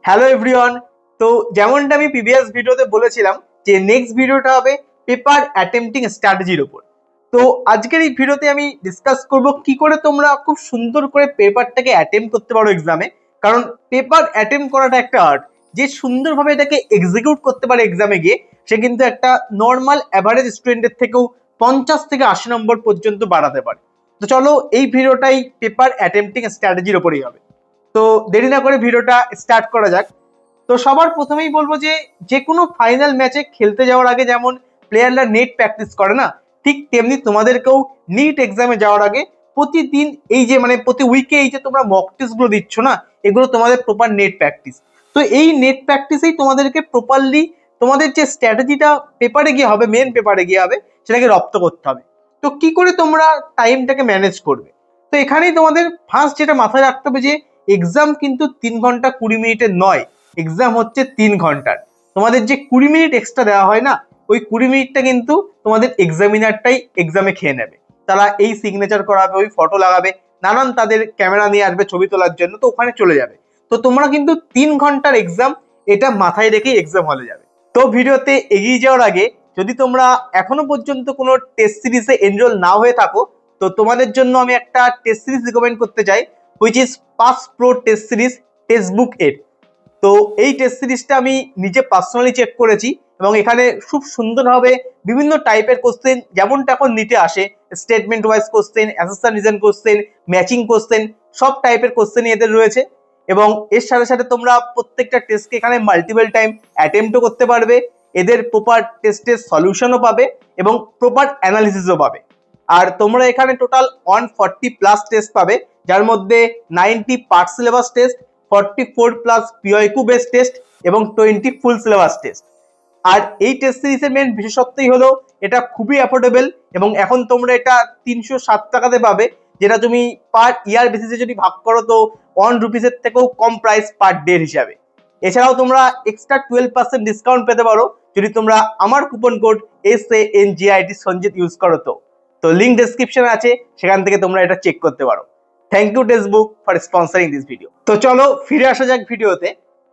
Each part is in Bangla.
Hello everyone. তো যেমনটা আমি প্রিভিয়াস ভিডিওতে বলেছিলাম যে নেক্সট ভিডিওটা হবে পেপার অ্যাটেম্পটিং স্ট্র্যাটেজির উপর। তো আজকের এই ভিডিওতে আমি ডিসকাস করব কি করে তোমরা খুব সুন্দর করে পেপারটাকে অ্যাটেম্প করতে পারো এক্সামে। কারণ পেপার অ্যাটেম্প করাটা একটা আর্ট। যে সুন্দরভাবে এটাকে এক্সিকিউট করতে পারে এক্সামে গিয়ে, সে কিন্তু একটা নর্মাল অ্যাভারেজ স্টুডেন্টের থেকেও 50 থেকে 80 নম্বর পর্যন্ত বাড়াতে পারে। তো চলো এই ভিডিওটাই পেপার অ্যাটেম্পটিং স্ট্র্যাটেজির উপরেই হবে। তো দেরি না করে ভিডিওটা স্টার্ট করা যাক। তো সবার প্রথমেই বলবো যে যে কোনো ফাইনাল ম্যাচে খেলতে যাওয়ার আগে যেমন প্লেয়াররা নেট প্র্যাকটিস করে না, ঠিক তেমনি তোমাদেরকেও নিট এক্সামে যাওয়ার আগে প্রতিদিন এই যে প্রতি উইকে এই যে তোমরা মক টেস্ট গুলো দিচ্ছ না, এগুলো তোমাদের প্রপার নেট প্র্যাকটিস। তো এই নেট প্র্যাকটিসেই তোমাদেরকে প্রপারলি তোমাদের যে স্ট্র্যাটেজিটা পেপারে গিয়ে হবে, মেন পেপারে গিয়ে হবে, সেটাকে রপ্ত করতে হবে। তো কি করে তোমরা টাইমটাকে ম্যানেজ করবে? তো এখানেই তোমাদের ফার্স্ট যেটা মাথায় রাখতে হবে যে এক্সাম কিন্তু 3 ঘন্টা 20 মিনিটের নয়, এক্সাম হচ্ছে 3 ঘন্টার। তোমাদের যে 20 মিনিট এক্সট্রা দেওয়া হয় না, ওই 20 মিনিটটা কিন্তু তোমাদের এক্সামিনারটাই এক্সামে খেয়ে নেবে। তারা এই সিগনেচার করাবে, ওই ফটো লাগাবে, নানান তাদের ক্যামেরা নিয়ে আসবে ছবি তোলার জন্য, তো ওখানে চলে যাবে। তো তোমরা কিন্তু 3 ঘন্টার এক্সাম, এটা মাথায় রেখেই এক্সাম হলে যাবে। তো ভিডিওতে এগিয়ে যাওয়ার আগে যদি তোমরা এখনো পর্যন্ত কোনো টেস্ট সিরিজে এনরোল না হয়ে থাকো, তো তোমাদের জন্য আমি একটা টেস্ট সিরিজ রিকমেন্ড করতে চাই, which is pass pro test series textbook 8। তো এই টেস্ট সিরিজটা আমি নিজে পার্সোনালি চেক করেছি এবং এখানে খুব সুন্দরভাবে বিভিন্ন টাইপের কোশ্চেন, যেমনটা এখন নিতে আসে, statement wise question, assertion reason question, matching question, সব টাইপের কোশ্চেনই এদের রয়েছে। এবং এর সাথে সাথে তোমরা প্রত্যেকটা টেস্টকে এখানে মাল্টিপল টাইম অ্যাটেম্পটও করতে পারবে, এদের প্রপার টেস্টের সলিউশনও পাবে এবং প্রপার অ্যানালিসিসও পাবে। আর তোমরা এখানে টোটাল 140+ টেস্ট পাবে, যার মধ্যে 90 part syllabus test, 44+ PYQ base test এবং 20 ফুল সিলেবাস টেস্ট। আর এই টেস্ট সিরিজের মেন বিশেষত্বই হলো এটা খুবই অ্যাফোর্ডেবল এবং এখন তোমরা এটা 307 টাকাতে পাবে, যেটা তুমি পার ইয়ার বেসিসে যদি ভাগ করো তো 1 রুপিসের থেকেও কম প্রাইস পার ডে হিসাবে। এছাড়াও তোমরা এক্সট্রা 12% ডিসকাউন্ট পেতে পারো যদি তোমরা আমার coupon code SANGIT Sanjit use করো। তো লিঙ্ক ডেসক্রিপশনে আছে, সেখান থেকে তোমরা এটা চেক করতে পারো। Thank you textbook for sponsoring this video. তো চলো ফিরে আসা যাক ভিডিওতে।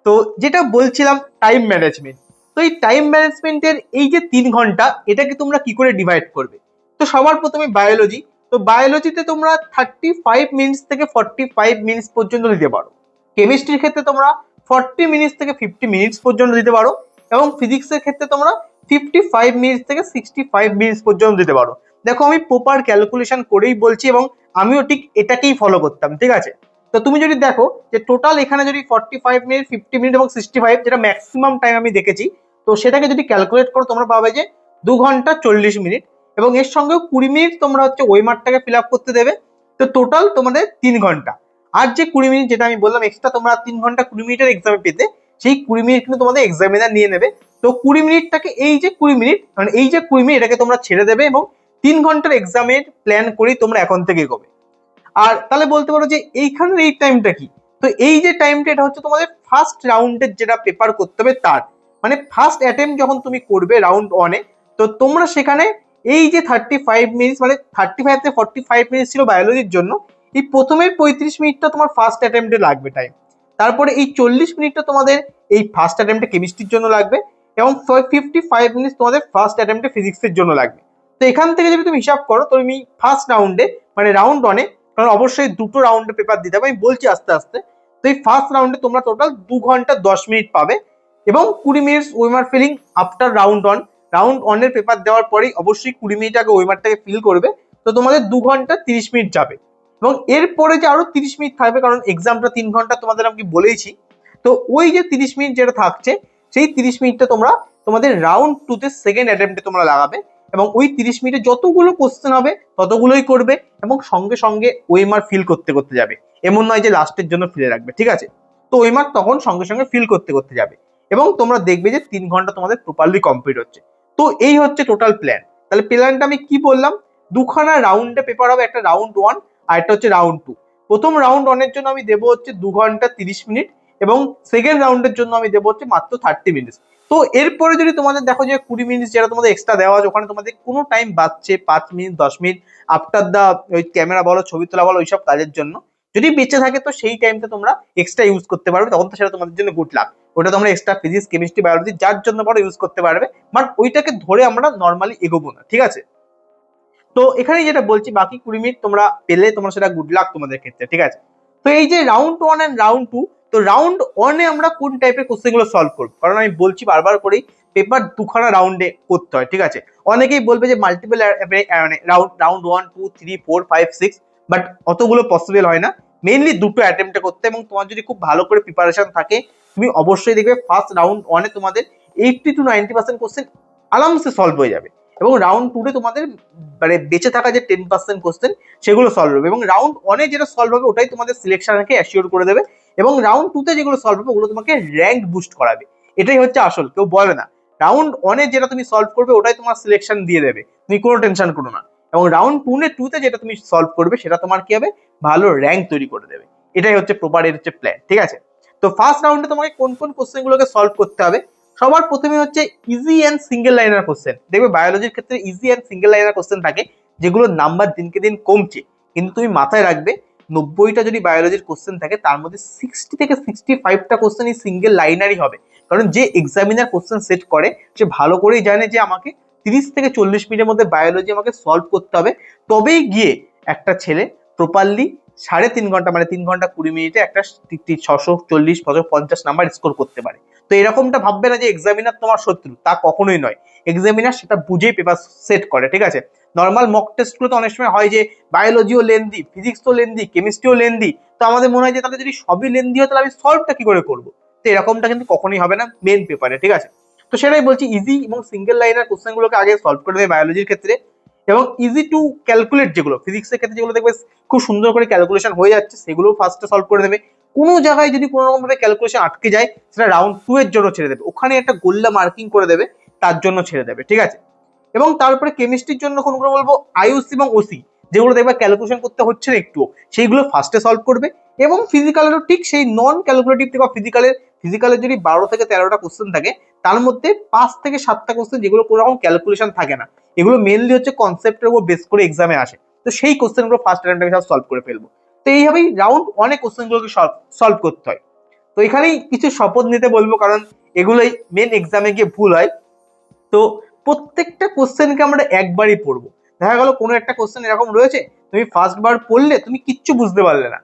তো যেটা বলছিলাম টাইম ম্যানেজমেন্ট। তো এই টাইম ম্যানেজমেন্টের এই যে 3 ঘন্টা, এটাকে তোমরা কি করে ডিভাইড করবে? তো সবার প্রথমে বায়োলজি। তো বায়োলজিতে তোমরা 35 মিনিটস থেকে 45 মিনিটস পর্যন্ত দিতে পারো। কেমিস্ট্রির ক্ষেত্রে তোমরা 40 মিনিটস থেকে 50 মিনিটস পর্যন্ত দিতে পারো এবং ফিজিক্সের ক্ষেত্রে তোমরা 55 মিনিটস থেকে 65 মিনিটস পর্যন্ত দিতে পারো। দেখো আমি প্রপার ক্যালকুলেশন করেই বলছি এবং আমিও ঠিক এটাকেই ফলো করতাম, ঠিক আছে? তো তুমি যদি দেখো যে টোটাল এখানে যদি 45 মিনিট, 50 মিনিট এবং 65, যেটা ম্যাক্সিমাম টাইম আমি দেখেছি, তো সেটাকে যদি ক্যালকুলেট করো তোমরা পাবে যে 2 ঘন্টা 40 মিনিট এবং এর সঙ্গেও 20 মিনিট তোমরা হচ্ছে ওই মাঠটাকে ফিল আপ করতে দেবে। তো টোটাল তোমাদের 3 ঘন্টা। আর যে 20 মিনিট যেটা আমি বললাম এক্সট্রা তোমরা 3 ঘন্টা 20 মিনিটের এক্সামে পেতে, সেই 20 মিনিট কিন্তু তোমাদের এক্সামিনার নিয়ে নেবে। তো 20 মিনিটটাকে এই যে 20 মিনিট, মানে এই যে 20 মিনিট, এটাকে তোমরা ছেড়ে দেবে এবং 3 ঘন্টার এক্সামের প্ল্যান করেই তোমরা এখন থেকে এগোবে। আর তাহলে বলতে পারো যে এইখানের এই টাইমটা কি? তো এই যে টাইমটা, এটা হচ্ছে তোমাদের ফার্স্ট রাউন্ডের যেটা পেপার করতে হবে তার, মানে ফার্স্ট অ্যাটেম্প যখন তুমি করবে রাউন্ড 1-এ, তো তোমরা সেখানে এই যে 35 মিনিটস, মানে 35 থেকে 45 মিনিটস ছিল বায়োলজির জন্য, এই প্রথমের 35 মিনিটটা তোমার ফার্স্ট অ্যাটেম্পটে লাগবে টাইম। তারপরে এই 40 মিনিটটা তোমাদের এই ফার্স্ট অ্যাটেম্পটে কেমিস্ট্রির জন্য লাগবে এবং 55 মিনিটস তোমাদের ফার্স্ট অ্যাটেম্পটে ফিজিক্সের জন্য লাগবে। তো এখান থেকে যদি তুমি হিসাব করো, তো তুমি ফার্স্ট রাউন্ডে মানে রাউন্ড 1-এ, কারণ অবশ্যই দুটো রাউন্ডে পেপার দিতে হবে, আমি বলছি আস্তে আস্তে। তো এই ফার্স্ট রাউন্ডে তোমরা টোটাল 2 ঘন্টা 10 মিনিট পাবে এবং 20 মিনিটস ওয়েমার ফিলিং আফটার রাউন্ড 1। রাউন্ড 1-এর পেপার দেওয়ার পরেই অবশ্যই 20 মিনিট আগে ওয়েমারটাকে ফিল করবে। তো তোমাদের 2 ঘন্টা 30 মিনিট যাবে এবং এরপরে যে আরো 30 মিনিট থাকবে, কারণ এক্সামটা 3 ঘন্টা তোমাদের আমি বলেইছি। তো ওই যে 30 মিনিট যেটা থাকছে, সেই 30 মিনিটটা তোমরা তোমাদের রাউন্ড 2-তে সেকেন্ড অ্যাটেম্পটে তোমরা লাগাবে এবং ওই 30 মিনিটে যতগুলো কোশ্চেন হবে ততগুলোই করবে এবং সঙ্গে সঙ্গে ওয়েমার ফিল করতে করতে যাবে। এমন নয় যে লাস্টের জন্য ফিরে রাখবে, ঠিক আছে? তো ওয়েমার তখন সঙ্গে সঙ্গে ফিল করতে করতে যাবে এবং তোমরা দেখবে যে 3 ঘন্টা তোমাদের প্রপারলি কমপ্লিট হচ্ছে। তো এই হচ্ছে টোটাল প্ল্যান। তাহলে প্ল্যানটা আমি কি বললাম? দুখানা রাউন্ডে পেপার হবে, একটা রাউন্ড 1 আর একটা হচ্ছে রাউন্ড 2। প্রথম রাউন্ড 1-এর জন্য আমি দেবো হচ্ছে 2 ঘন্টা 30 মিনিট এবং সেকেন্ড রাউন্ডের জন্য আমি দেবো হচ্ছে মাত্র 30 মিনিট। তো এরপরে যদি তোমাদের দেখো যে 20 মিনিট যেটা তোমাদের এক্সট্রা দেওয়া আছে, ওখানে তোমাদের কোনো টাইম বাঁচছে 5 মিনিট 10 মিনিট আফটার দা ওই ক্যামেরা বলো, ছবি তোলা বলো, ওইসব কাজের জন্য, যদি বেঁচে থাকে তো সেই টাইমটা তোমরা এক্সট্রা ইউজ করতে পারবে, তখন তো সেটা তোমাদের জন্য গুড লাক। ওটা তোমরা এক্সট্রা ফিজিক্স, কেমিস্ট্রি, বায়োলজি যার জন্য পারো ইউজ করতে পারবে, বাট ওইটাকে ধরে আমরা নর্মালি এগোবো না, ঠিক আছে। তো এখানে যেটা বলছি, বাকি 20 মিনিট তোমরা পেলে তোমরা সেটা গুড লাক তোমাদের ক্ষেত্রে, ঠিক আছে। তো এই যে রাউন্ড 1 এন্ড রাউন্ড 2, তো রাউন্ড 1 এ আমরা কোন টাইপের কোশ্চেন গুলো সলভ করবো, কারণ আমি বলছি বারবার করেই পেপার দুখানা রাউন্ডে করতে হয়, ঠিক আছে। অনেকেই বলবে যে মাল্টিপল রাউন্ড 1 2 3 4 5 6, বাট অতগুলো পসিবল হয় না। মেইনলি দুটো অ্যাটেম্পটে করতে, এবং তোমার যদি খুব ভালো করে প্রিপারেশন থাকে তুমি অবশ্যই দেখবে ফার্স্ট রাউন্ড 1 এ তোমাদের 80 to 90% কোশ্চেন আরামসে সলভ হয়ে যাবে, এবং রাউন্ড 2 এ তোমাদের মানে বেঁচে থাকা যে 10% কোশ্চেন সেগুলো সলভ হবে, এবং রাউন্ড 1 এ যেটা সলভ হবে ওটাই তোমাদের সিলেকশনকে অ্যাসিওর করে দেবে, এবং রাউন্ড 2 তে যেগুলো সলভ হবে ওগুলো তোমাকে র্যাঙ্ক বুস্ট করাবে। এটাই হচ্ছে আসল, কেউ বলে না। রাউন্ড 1 এ যেটা তুমি সলভ করবে ওটাই তোমার সিলেকশন দিয়ে দেবে, তুমি কোনো টেনশন করো না। এবং রাউন্ড 2 তে যেটা তুমি সলভ করবে সেটা তোমার কি হবে, ভালো র্যাঙ্ক তৈরি করে দেবে। এটাই হচ্ছে প্রপার এর হচ্ছে প্ল্যান, ঠিক আছে। তো ফার্স্ট রাউন্ডে তোমাকে কোন কোন কোশ্চেন গুলোকে সলভ করতে হবে, সবার প্রথমে হচ্ছে easy and single liner question. দেখবে বায়োলজির ক্ষেত্রে easy and single liner question থাকে, যেগুলো নাম্বার দিনকে দিন কমছে, কিন্তু তুমি মাথায় রাখবে 90টা যদি বায়োলজির কোশ্চেন থাকে তার মধ্যে 60 থেকে 65টা কোশ্চেন এই সিঙ্গেল লাইনারই হবে, কারণ যে এক্সামিনার কোশ্চেন সেট করে সে ভালো করেই জানে যে আমাকে 30 থেকে 40 মিনিটের মধ্যে বায়োলজি আমাকে সলভ করতে হবে, তবেই গিয়ে একটা ছেলে প্রপারলি 3.5 ঘন্টা মানে 3 ঘন্টা 20 মিনিটে একটা 640 650 নাম্বার স্কোর করতে পারে। তো এরকমটা ভাববে না যে এক্সামিনার তোমার শত্রু, তা কখনোই নয়। এক্সামিনার সেটা বুঝেই পেপার সেট করে, ঠিক আছে। নর্মাল মক টেস্ট গুলো তো অনেক সময় হয় যে বায়োলজিও লেন্দি, ফিজিক্সও লেন্দি, কেমিস্ট্রিও লেন্দি, তো আমাদের মনে হয় যে তাহলে যদি সবই লেন্দি হয় তাহলে আমি সলভটা কি করে করবো। তো এরকমটা কিন্তু কখনোই হবে না মেন পেপারে, ঠিক আছে। তো সেটাই বলছি, ইজি এবং সিঙ্গেল লাইনার কোশ্চেন গুলোকে আগে সলভ করে দেবে বায়োলজির ক্ষেত্রে, এবং ইজি টু ক্যালকুলেট যেগুলো ফিজিক্সের ক্ষেত্রে যেগুলো দেখবে খুব সুন্দর করে ক্যালকুলেশন হয়ে যাচ্ছে সেগুলো ফার্স্টে সলভ করে দেবে। কোনো জায়গায় যদি কোনো রকম ভাবে ক্যালকুলেশন আটকে যায় সেটা রাউন্ড 2 এর জন্য ছেড়ে দেবে, ওখানে একটা গোল্লা মার্কিং করে দেবে, তার জন্য ছেড়ে দেবে, ঠিক আছে। এবং তারপরে কেমিস্ট্রির জন্য কোনগুলো বলবো, আইউসি এবং ওসি, যেগুলো দেখবে ক্যালকুলেশন করতে হচ্ছে না একটু, সেইগুলো ফার্স্টে সলভ করবে। এবং ফিজিক্যালেরও ঠিক সেই নন ক্যালকুলেটিভ থেকে ফিজিক্যালের যদি 12 থেকে 13টা কোশ্চেন থাকে, তার মধ্যে 5 থেকে 7টা কোশ্চেন যেগুলো কোনো রকম ক্যালকুলেশন থাকে না, এগুলো মেনলি হচ্ছে কনসেপ্টের উপর বেস করে এক্সামে আসে, তো সেই কোশ্চেন গুলো ফার্স্ট অ্যাটেম্পটে সব সলভ করে ফেলবো। তো এইভাবেই রাউন্ড 1 এ কোশ্চেন গুলোকে সলভ করতে হয়। তো এখানেই কিছু শপথ নিতে বলবো, কারণ এগুলোই মেন এক্সামে গিয়ে ভুল হয়। তো প্রত্যেকটা কোশ্চেনকে আমরা একবারই পড়বো। দেখা গেল কোনো একটা কোশ্চেন এরকম রয়েছে, তুমি ফার্স্ট বার পড়লে তুমি কিচ্ছু বুঝতে পারলে না,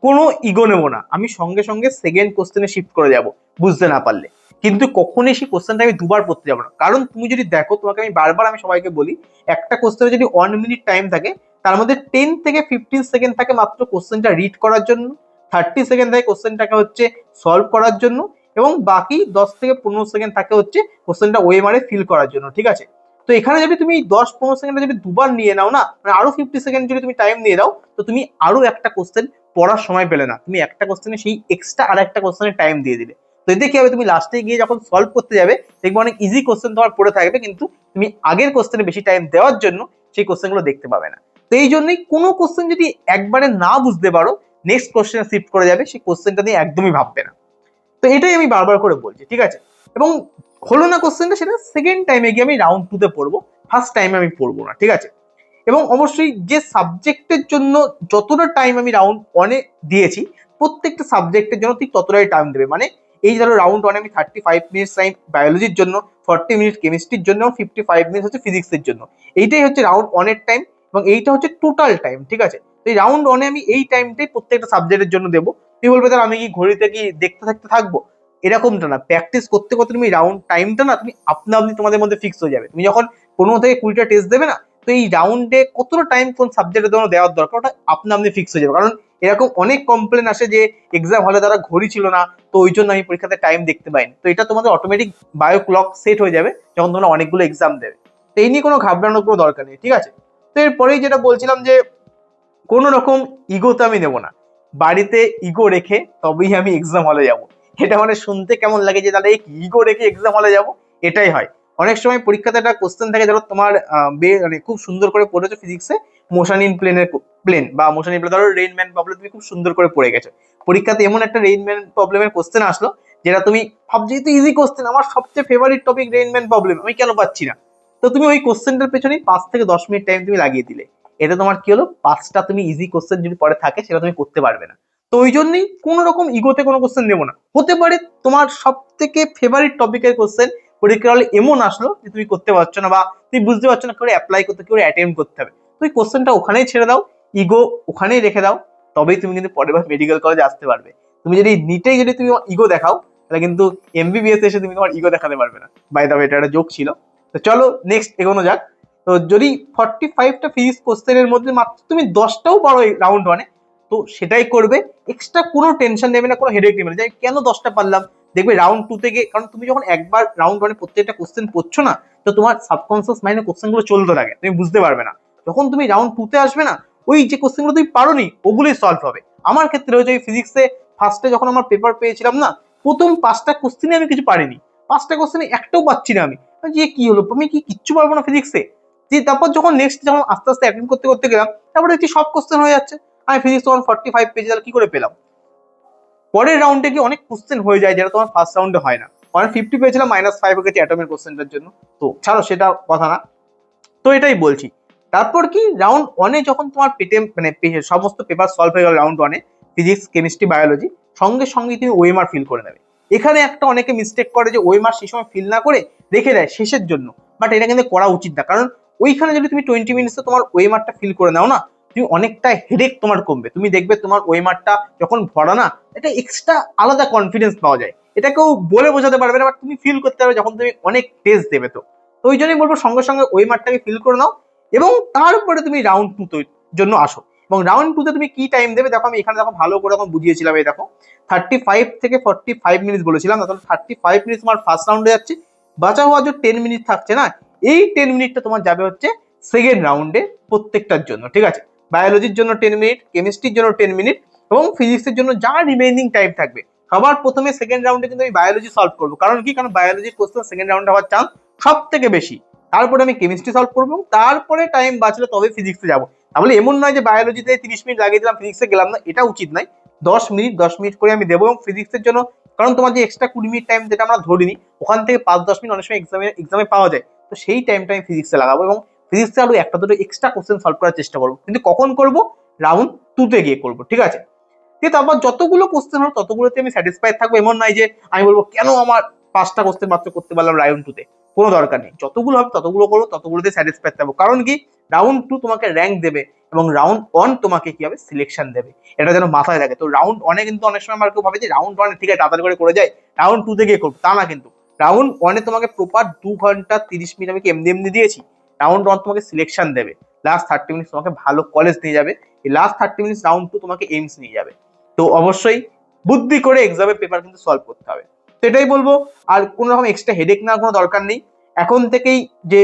কোনো ইগো নেবো না, আমি সঙ্গে সঙ্গে সেকেন্ড কোশ্চেনে শিফট করে যাব বুঝতে না পারলে। কিন্তু কখনোই সেই কোশ্চেনটা আমি দুবার পড়তে যাবো না, কারণ তুমি যদি দেখো, তোমাকে আমি বারবার আমি সবাইকে বলি, একটা কোশ্চেনে যদি 1 মিনিট টাইম থাকে, তার মধ্যে 10 থেকে 15 সেকেন্ড থাকে মাত্র কোশ্চেনটা রিড করার জন্য, 30 সেকেন্ড থাকে কোশ্চেনটাকে হচ্ছে সলভ করার জন্য, এবং বাকি 10 থেকে 15 সেকেন্ড থাকে হচ্ছে কোশ্চেনটা ওএমআর এ ফিল করার জন্য, ঠিক আছে। তো এখানে যদি তুমি 10-15 সেকেন্ডে যদি দুবার নিয়ে নাও না, মানে আরো 50 সেকেন্ড যদি তুমি টাইম নিয়ে দাও, তো তুমি আরো একটা কোশ্চেন পড়ার সময় পেলে না, তুমি একটা কোশ্চেনে সেই এক্সট্রা আর একটা কোশ্চেনে টাইম দিয়ে দিলে। তো এতে কি হবে, তুমি লাস্টে গিয়ে যখন সলভ করতে যাবে দেখবে অনেক ইজি কোশ্চেন তোমার পড়ে থাকবে, কিন্তু তুমি আগের কোশ্চেনে বেশি টাইম দেওয়ার জন্য সেই কোশ্চেনগুলো দেখতে পাবে না। তো এই জন্যই কোনো কোশ্চেন যদি একবারে না বুঝতে পারো, নেক্সট কোশ্চেনে শিফট করে যাবে, সেই কোশ্চেনটা নিয়ে একদমই ভাববে না। তো এটাই আমি বারবার করে বলছি, ঠিক আছে। এবং হলো না কোশ্চেনটা, সেটা সেকেন্ড টাইমে গিয়ে আমি রাউন্ড 2 তে পড়বো, ফার্স্ট টাইমে আমি পড়বো না, ঠিক আছে। এবং অবশ্যই যে সাবজেক্টের জন্য যতটা টাইম আমি রাউন্ড 1 এ দিয়েছি, প্রত্যেকটা সাবজেক্টের জন্য ঠিক ততটাই টাইম দেবে। মানে এই ধরো রাউন্ড 1 এ আমি 35 মিনিটস টাইম বায়োলজির জন্য, 40 মিনিট কেমিস্ট্রির জন্য, 55 মিনিট হচ্ছে ফিজিক্সের জন্য। এইটাই হচ্ছে রাউন্ড 1 এর টাইম, এবং এইটা হচ্ছে টোটাল টাইম, ঠিক আছে। তো এই রাউন্ড 1 এ আমি এই টাইমটাই প্রত্যেকটা সাবজেক্টের জন্য দেবো। তুই বলবে তাহলে আমি কি ঘড়িতে কি দেখতে থাকতে থাকবো, এরকমটা না। প্র্যাকটিস করতে করতে তুমি রাউন্ড টাইমটা না তুমি আপনা আপনি তোমাদের মধ্যে ফিক্স হয়ে যাবে। তুমি যখন 15 থেকে 20টা টেস্ট দেবে না, তো এই রাউন্ডে কতটা টাইম কোন সাবজেক্টের জন্য দেওয়ার দরকার ওটা আপনা আপনি ফিক্স হয়ে যাবে। কারণ এরকম অনেক কমপ্লেন আসে যে এক্সাম হলে তারা ঘড়ি ছিল না, তো ওই জন্য আমি পরীক্ষাতে টাইম দেখতে পাইনি। তো এটা তোমাদের অটোমেটিক বায়ো ক্লক সেট হয়ে যাবে যখন তোমরা অনেকগুলো এক্সাম দেবে। তো এই নিয়ে কোনো ঘাবড়ানোর কোনো দরকার নেই, ঠিক আছে। তো এরপরেই যেটা বলছিলাম যে কোনো রকম ইগোতে আমি নেবো না, বাড়িতে ইগো রেখে তবেই আমি এক্সাম হলে যাব। এটা মানে শুনতে কেমন লাগে যে তাহলে ইগো রেখে এক্সাম হলে যাব, এটাই হয়। অনেক সময় পরীক্ষাতে একটা কোশ্চেন থাকে, ধরো তোমার মানে খুব সুন্দর করে পড়েছো ফিজিক্সে মোশন ইন প্লেন বা মোশন ইন প্লেন, ধরো রেইনম্যান প্রবলেম তুমি খুব সুন্দর করে পড়ে গেছো, পরীক্ষাতে এমন একটা রেইনম্যান প্রবলেমের কোশ্চেন আসলো যেটা তুমি ভাবছো তো ইজি কোশ্চেন, আমার সবচেয়ে ফেভারিট টপিক রেইনম্যান প্রবলেম, আমি কেন পাচ্ছি না। তো তুমি ওই কোশ্চেনটার পেছনে 5 থেকে 10 মিনিট টাইম তুমি লাগিয়ে দিলে, এটা তোমার কি হলো, 5টা তুমি ইজি কোশ্চেন যদি পরে থাকে সেটা তুমি করতে পারবে না। তো ওই জন্যই কোনো রকম ইগোতে কোনো কোশ্চেন নেবো না। হতে পারে তোমার সব থেকে ফেভারিট টপিকের কোশ্চেন পরীক্ষা হলে এমন আসলো যে তুমি করতে পারছো না, বা তুমি বুঝতে পারছো না করে অ্যাপ্লাই করতে, করে অ্যাটেম্প করতে হবে, তুমি কোশ্চেনটা ওখানেই ছেড়ে দাও, ইগো ওখানেই রেখে দাও, তবেই তুমি কিন্তু পরের বার মেডিকেল কলেজে আসতে পারবে। তুমি যদি নিটেই যদি তুমি ইগো দেখাও, তাহলে কিন্তু এমবিবিএস এসে তুমি তোমার ইগো দেখাতে পারবে না। বাই দ্য ওয়ে, এটা একটা জোক ছিল। তো চলো নেক্সট এগোনো যাক। তো যদি 45টা ফিজিক্স কোশ্চেনের মধ্যে মাত্র তুমি 10টাও পারো এই রাউন্ড ওয়ানে, তো সেটাই করবে। এক্সট্রা কোনো টেনশন নেবে না, কোনো হেডেক নেবে না যে আমি কেন 10টা পারলাম। দেখবে রাউন্ড টু থেকে, কারণ তুমি যখন একবার রাউন্ড ওয়ানে প্রত্যেকটা কোশ্চেন পড়ছো না, তো তোমার সাবকনসিয়াস মাইন্ডে কোশ্চেন গুলো চলতে থাকে, তুমি বুঝতে পারবে না। যখন তুমি রাউন্ড টু তে আসবে না, ওই যে কোশ্চেন গুলো তুমি পারোনি ওগুলোই সলভ হবে। আমার ক্ষেত্রে হয়েছে, ওই ফিজিক্সে ফার্স্টে যখন আমার পেপার পেয়েছিলাম না, প্রথম 5টা কোশ্চেনে আমি কিছু পারিনি, 5টা কোশ্চেনে একটাও পাচ্ছি না আমি, যে কি হলো, আমি কি কিচ্ছু পারবো না ফিজিক্সে। যে তারপর যখন নেক্সট যখন আস্তে আস্তে অ্যাটেন্ড করতে করতে গেলাম, তারপরে দেখছি সব কোশ্চেন হয়ে যাচ্ছে। আমি ফিজিক্স তখন 45 পেয়েছি, তাহলে কি করে পেলাম? পরের রাউন্ডে কি অনেক কোশ্চেন হয়ে যায় যেটা তোমার ফার্স্ট রাউন্ডে হয় না। 150 পেয়েছিলাম, -5 হয়ে গেছে অ্যাটমের কোশ্চেনটার জন্য। তো ছাড়ো, সেটা কথা না। তো এটাই বলছি। তারপর কি রাউন্ড ওয়ানে যখন তোমার পেটে মানে সমস্ত পেপার সলভ হয়ে গেল রাউন্ড ওয়ানে, ফিজিক্স, কেমিস্ট্রি, বায়োলজি, সঙ্গে সঙ্গে তুমি ওএমআর ফিল করে নেবে। এখানে একটা অনেকে মিস্টেক করে যে ওএমআর সেই সময় ফিল না করে রেখে দেয় শেষের জন্য, বাট এটা কিন্তু করা উচিত না। কারণ ওইখানে যদি তুমি 20 মিনিটসে তোমার ওএমআরটা ফিল করে নাও না, তুমি অনেকটা হেডেক তোমার কমবে। তুমি দেখবে তোমার ওএমআরটা যখন ভরা না, এটা এক্সট্রা আলাদা কনফিডেন্স পাওয়া যায়। এটা কেউ বলে বোঝাতে পারবে না, বাট তুমি ফিল করতে পারবে যখন তুমি অনেক টেস্ট দেবে। তো ওই জন্যই বলবো সঙ্গে সঙ্গে ওএমআরটাকে ফিল করে নাও, এবং তারপরে তুমি রাউন্ড টু জন্য আসো। এবং রাউন্ড টু তে তুমি কি টাইম দেবে দেখো, আমি এখানে দেখো ভালো করে এখন বুঝিয়েছিলাম। এই দেখো 35 থেকে 45 মিনিট বলেছিলাম, তাহলে 35 মিনিট তোমার ফার্স্ট রাউন্ডে যাচ্ছে, বাঁচা হওয়া যে 10 মিনিট থাকছে না, এই 10 মিনিটটা তোমার যাবে হচ্ছে সেকেন্ড রাউন্ডে প্রত্যেকটার জন্য, ঠিক আছে? বায়োলজির জন্য 10 মিনিট, কেমিস্ট্রির জন্য 10 মিনিট, এবং ফিজিক্সের জন্য যা রিমেইনিং টাইম থাকবে। সবার প্রথমে সেকেন্ড রাউন্ডে কিন্তু আমি বায়োলজি সলভ করবো। কারণ কি? কারণ বায়োলজির কোশ্চেন সেকেন্ড রাউন্ডে হওয়ার চান্স সব থেকে বেশি। তারপরে আমি কেমিস্ট্রি সলভ করবো, তারপরে টাইম বাঁচলে তবে ফিজিক্সে যাবো। তাহলে এমন নয় যে বায়োলজিতে 30 মিনিট লাগিয়ে দিলাম, ফিজিক্সে গেলাম না, এটা উচিত নয়। 10 মিনিট করে আমি দেবো। এবং ফিজিক্সের জন্য, কারণ তোমার যে এক্সট্রা 20 মিনিট টাইম যেটা আমরা ধরিনি, ওখান থেকে 5-10 মিনিট অনেক সময় এক্সামে পাওয়া যায়, তো সেই টাইমটা আমি ফিজিক্সে লাগাবো, এবং ফিজিক্সে আরো একটা দুটো এক্সট্রা কোশ্চেন সলভ করার চেষ্টা করবো। কিন্তু কখন করবো? রাউন্ড টু তে গিয়ে করবো, ঠিক আছে? ঠিক, তারপর যতগুলো কোশ্চেন হলো ততগুলোতে আমি স্যাটিসফাইড থাকবো। এমন নয় যে আমি বলবো কেন আমার 5টা কোশ্চেন মাত্র করতে পারলাম রাউন্ড টু তে। কোনো দরকার নেই, যতগুলো হবে ততগুলো করবো, ততগুলোতে স্যাটিসফাইড থাকবো। কারণ কি? রাউন্ড টু তোমাকে র্যাঙ্ক দেবে, এবং রাউন্ড ওয়ান তোমাকে কি হবে, সিলেকশন দেবে। এটা যেন মাথায় থাকে। তো রাউন্ড ওয়ানে কিন্তু অনেক সময় আমার কেউ ভাবে যে রাউন্ড ওয়ানে ঠিক আছে তাড়াতাড়ি করে যায়, রাউন্ড টু তে গিয়ে করবো, তা না কিন্তু। রাউন্ড ওয়ানে তোমাকে প্রপার 2 ঘন্টা 30 মিনিট আমি কি এমনি এমনি দিয়েছি। রাউন্ড ওয়ান তোমাকে সিলেকশন দেবে, লাস্ট 30 মিনিট তোমাকে ভালো কলেজ নিয়ে যাবে, এই লাস্ট 30 মিনিট রাউন্ড টু তোমাকে এইমস নিয়ে যাবে। তো অবশ্যই বুদ্ধি করে এক্সামের পেপার কিন্তু সলভ করতে হবে। তো এটাই বলবো। আর কোনো রকম এক্সট্রা হেডেক নেওয়ার কোনো দরকার নেই। এখন থেকেই যে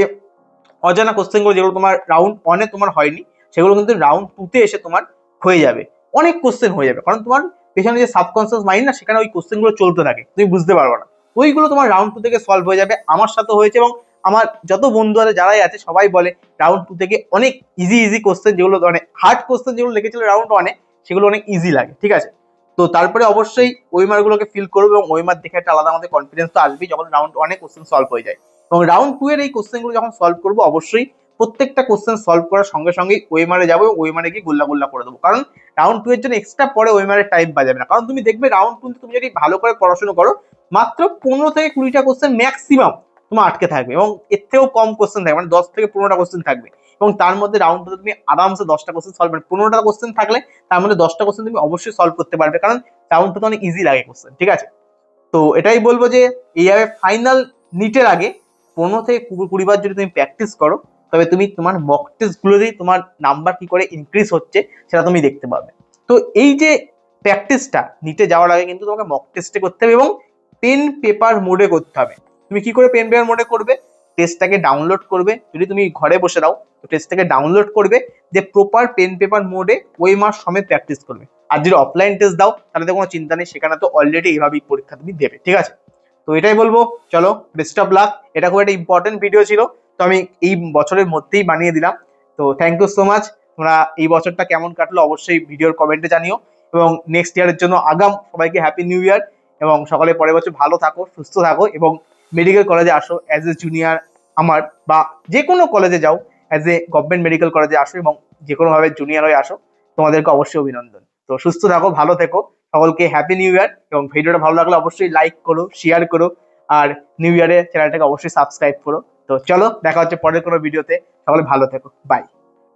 অজানা কোশ্চেন গুলো যেগুলো তোমার রাউন্ড ওয়ানে তোমার হয়নি, সেগুলো কিন্তু রাউন্ড টু তে এসে তোমার হয়ে যাবে। অনেক কোশ্চেন হয়ে যাবে, কারণ তোমার পেছনে যে সাবকনসিয়াস মাইন্ড না, সেখানে ওই কোশ্চেন গুলো চলতে থাকে, তুমি বুঝতে পারবে না। ওইগুলো তোমার রাউন্ড টু থেকে সলভ হয়ে যাবে। আমার সাথে হয়েছে, এবং আমার যত বন্ধু আছে যারাই আছে সবাই বলে রাউন্ড টু থেকে অনেক ইজি ইজি কোশ্চেন, যেগুলো মানে হার্ড কোশ্চেন যেগুলো লিখেছিল রাউন্ড ওয়ানে, সেগুলো অনেক ইজি লাগে, ঠিক আছে? তো তারপরে অবশ্যই ওইমার গুলোকে ফিল করবে, এবং ওইমার দেখে একটা আলাদা আমাদের কনফিডেন্স তো আসবেই যখন রাউন্ড ওয়ানে কোশ্চেন সলভ হয়ে যায়। এবং রাউন্ড টু এর এই কোশ্চেন গুলো যখন সলভ করবো, অবশ্যই প্রত্যেকটা কোশ্চেন সলভ করার সঙ্গে সঙ্গে ওয়েমারে যাবো, ওয়েমারে গিয়ে গুল্লা গুল্লা করে দেবো। কারণ রাউন্ড টু এর জন্য এক্সট্রা পরে ওয়েমারের টাইম বাজাবে না। কারণ তুমি দেখবে রাউন্ড টু তুমি যদি ভালো করে পড়াশোনা করো, মাত্র 15 থেকে 20টা কোশ্চেন ম্যাক্সিমাম তোমার আটকে থাকবে, এবং এর থেকেও কম কোশ্চেন থাকবে, মানে 10 থেকে 15টা কোশ্চেন থাকবে। এবং তার মধ্যে রাউন্ড টু তুমি আরামসে 10টা কোশ্চেন সলভ, মানে 15টা কোশ্চেন থাকলে তার মধ্যে 10টা কোশ্চেন তুমি অবশ্যই সলভ করতে পারবে, কারণ রাউন্ড টু অনেক ইজি লাগে কোশ্চেন, ঠিক আছে? তো এটাই বলবো যে এইভাবে ফাইনাল নিটের আগে 15 থেকে 20 বার যদি তুমি প্র্যাকটিস করো, তবে তুমি তোমার মক টেস্ট গুলোতেই তোমার নাম্বার কি করে ইনক্রিজ হচ্ছে সেটা তুমি দেখতে পাবে। তো এই যে প্র্যাকটিসটা নিতে যাওয়ার আগে কিন্তু তোমাকে মক টেস্টে করতে হবে, এবং পেন পেপার মোডে করতে হবে। তুমি কি করে পেন পেপার মোডে করবে? টেস্টটাকে ডাউনলোড করবে, যদি তুমি ঘরে বসে দাও তো টেস্টটাকে ডাউনলোড করবে, যে প্রপার পেন পেপার মোডে ওই মাস সমেত প্র্যাকটিস করবে। আর যদি অফলাইন টেস্ট দাও তাহলে তো কোনো চিন্তা নেই, সেখানে তো অলরেডি এইভাবেই পরীক্ষা তুমি দেবে, ঠিক আছে? তো এটাই বলবো, চলো বেস্ট অফ লাক। এটা খুব একটা ইম্পর্টেন্ট ভিডিও ছিল, তো আমি এই বছরের মধ্যেই বানিয়ে দিলাম। তো থ্যাংক ইউ সো মাচ। তোমরা এই বছরটা কেমন কাটলো অবশ্যই ভিডিওর কমেন্টে জানিও, এবং নেক্সট ইয়ারের জন্য আগাম সবাইকে হ্যাপি নিউ ইয়ার। এবং সকালে পরের বছর ভালো থাকো, সুস্থ থাকো, এবং মেডিকেল কলেজে আসো অ্যাজ এ জুনিয়র আমার, বা যে কোনো কলেজে যাও, অ্যাজ এ গভর্নমেন্ট মেডিকেল কলেজে আসো এবং যে কোনোভাবে জুনিয়র হয়ে আসো, তোমাদেরকে অবশ্যই অভিনন্দন। তো সুস্থ থাকো, ভালো থেকো, সকলকে হ্যাপি নিউ ইয়ার। এবং ভিডিওটা ভালো লাগলে অবশ্যই লাইক করো, শেয়ার করো, আর নিউ ইয়ারে চ্যানেলটাকে অবশ্যই সাবস্ক্রাইব করো। তো চলো দেখা হচ্ছে পরের কোনো ভিডিওতে, সকলে ভালো থেকো, বাই।